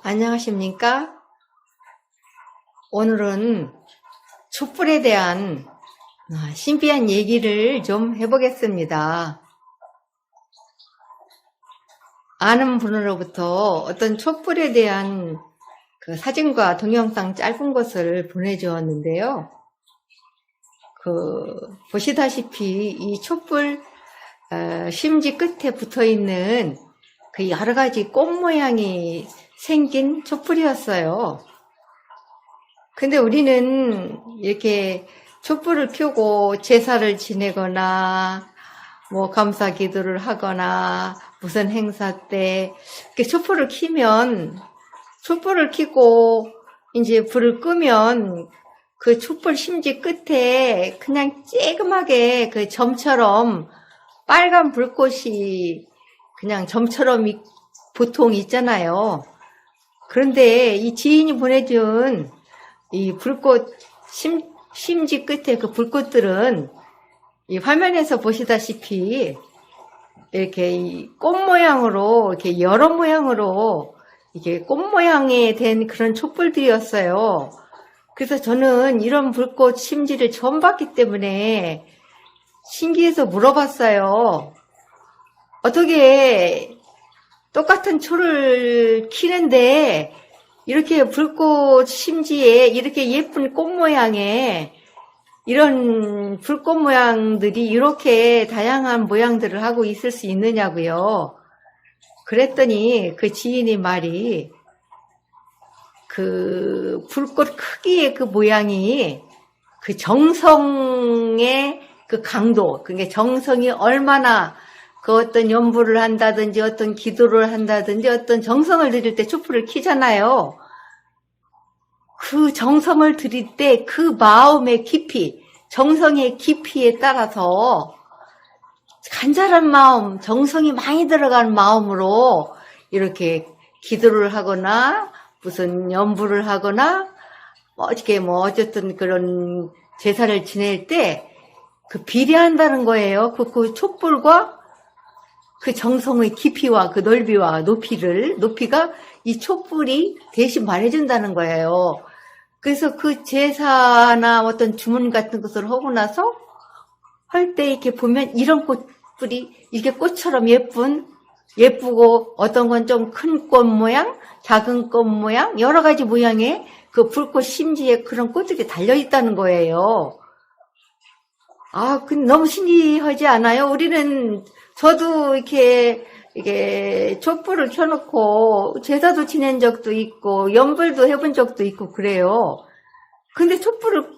안녕하십니까? 오늘은 촛불에 대한 신비한 얘기를 좀 해보겠습니다. 아는 분으로부터 어떤 촛불에 대한 그 사진과 동영상 짧은 것을 보내주었는데요. 보시다시피 이 촛불 심지 끝에 붙어있는 그 여러 가지 꽃 모양이 생긴 촛불이었어요. 근데 우리는 이렇게 촛불을 켜고 제사를 지내거나 뭐 감사 기도를 하거나 무슨 행사 때 이렇게 촛불을 켜고 이제 불을 끄면 그 촛불 심지 끝에 그냥 쬐끔하게 그 점처럼 빨간 불꽃이 그냥 점처럼 보통 있잖아요. 그런데 이 지인이 보내준 이 불꽃 심지 끝에 그 불꽃들은 이 화면에서 보시다시피 이렇게 이 꽃 모양으로 이렇게 여러 모양으로 이게 꽃 모양이 된 그런 촛불들이었어요. 그래서 저는 이런 불꽃 심지를 처음 봤기 때문에 신기해서 물어봤어요. 어떻게 똑같은 초를 키는데 이렇게 불꽃 심지에 이렇게 예쁜 꽃 모양의 이런 불꽃 모양들이 이렇게 다양한 모양들을 하고 있을 수 있느냐고요. 그랬더니 그 지인의 말이 그 불꽃 크기의 그 모양이 그 정성의 그 강도, 그게 정성이 얼마나 그 어떤 연부를 한다든지 어떤 기도를 한다든지 어떤 정성을 들일 때 촛불을 켜잖아요. 그 정성을 들일 때 그 마음의 깊이, 정성의 깊이에 따라서 간절한 마음, 정성이 많이 들어간 마음으로 이렇게 기도를 하거나 무슨 연부를 하거나 어쨌든 그런 제사를 지낼 때 그 비례한다는 거예요. 그 촛불과 그 정성의 깊이와 그 넓이와 높이가 이 촛불이 대신 말해준다는 거예요. 그래서 그 제사나 어떤 주문 같은 것을 하고 나서 할 때 이렇게 보면 이런 꽃불이 이게 꽃처럼 예쁘고 어떤 건 좀 큰 꽃 모양, 작은 꽃 모양, 여러 가지 모양의 그 불꽃 심지에 그런 꽃들이 달려있다는 거예요. 근데 너무 신기하지 않아요? 저도 이게 촛불을 켜놓고 제사도 지낸 적도 있고 연불도 해본 적도 있고 그래요. 근데 촛불을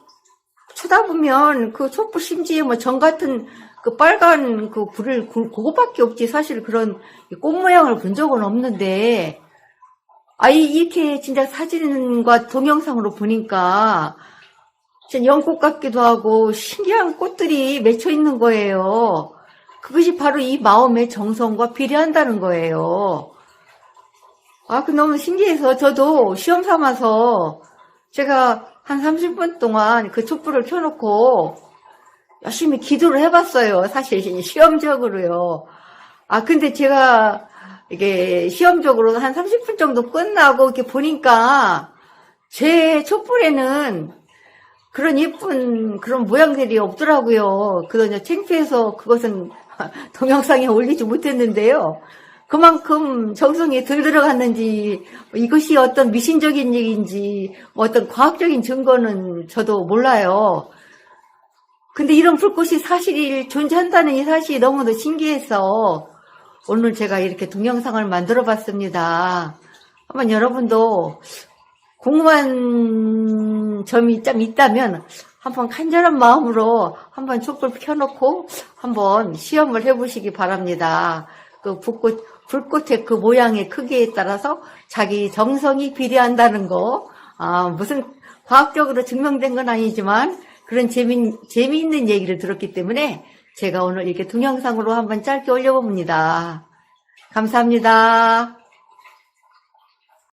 쳐다보면 그 촛불 심지에 뭐 정 같은 그 빨간 그 불을 그거밖에 없지 사실 그런 꽃 모양을 본 적은 없는데 이렇게 진짜 사진과 동영상으로 보니까 진짜 연꽃 같기도 하고 신기한 꽃들이 맺혀 있는 거예요. 그것이 바로 이 마음의 정성과 비례한다는 거예요. 너무 신기해서 저도 시험 삼아서 제가 한 30분 동안 그 촛불을 켜놓고 열심히 기도를 해봤어요. 사실 시험적으로요. 근데 제가 이게 시험적으로 한 30분 정도 끝나고 이렇게 보니까 제 촛불에는 그런 예쁜 그런 모양들이 없더라고요. 그래서 창피해서 그것은 동영상에 올리지 못했는데요. 그만큼 정성이 덜 들어갔는지 이것이 어떤 미신적인 얘기인지 어떤 과학적인 증거는 저도 몰라요. 근데 이런 불꽃이 사실이 존재한다는 이 사실이 너무도 신기해서 오늘 제가 이렇게 동영상을 만들어 봤습니다. 한번 여러분도 궁금한 점이 좀 있다면 한번 간절한 마음으로 한번 촛불 켜놓고 한번 시험을 해보시기 바랍니다. 그 불꽃의 그 모양의 크기에 따라서 자기 정성이 비례한다는 거, 무슨 과학적으로 증명된 건 아니지만 그런 재미있는 얘기를 들었기 때문에 제가 오늘 이렇게 동영상으로 한번 짧게 올려봅니다. 감사합니다.